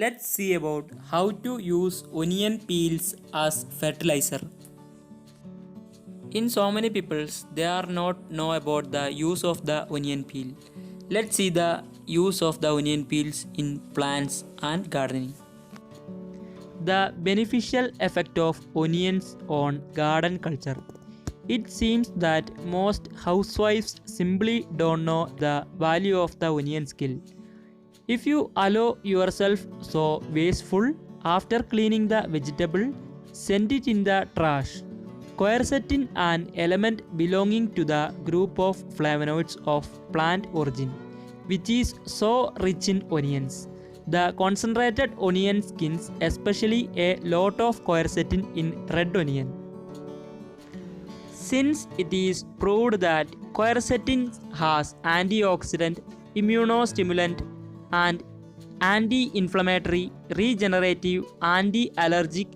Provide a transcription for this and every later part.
Let's see about how to use onion peels as fertilizer. In so many peoples, they are not know about the use of the onion peel. Let's see the use of the onion peels in plants and gardening. The beneficial effect of onions on garden culture. It seems that most housewives simply don't know the value of the onion skill. If you allow yourself so wasteful after cleaning the vegetable, send it in the trash. Quercetin, an element belonging to the group of flavonoids of plant origin, which is so rich in onions. The concentrated onion skins, especially a lot of quercetin in red onion. Since it is proved that quercetin has antioxidant, immunostimulant, and anti-inflammatory, regenerative, anti-allergic,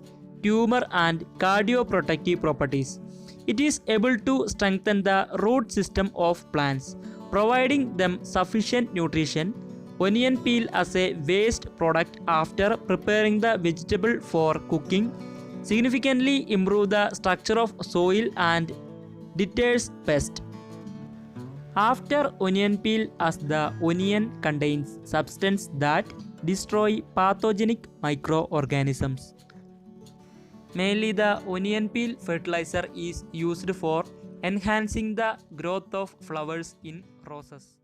tumor and cardioprotective properties, it is able to strengthen the root system of plants, providing them sufficient nutrition. Onion peel as a waste product after preparing the vegetable for cooking significantly improve the structure of soil and deters pests. After onion peel, as the onion contains substances that destroy pathogenic microorganisms. Mainly the onion peel fertilizer is used for enhancing the growth of flowers in roses.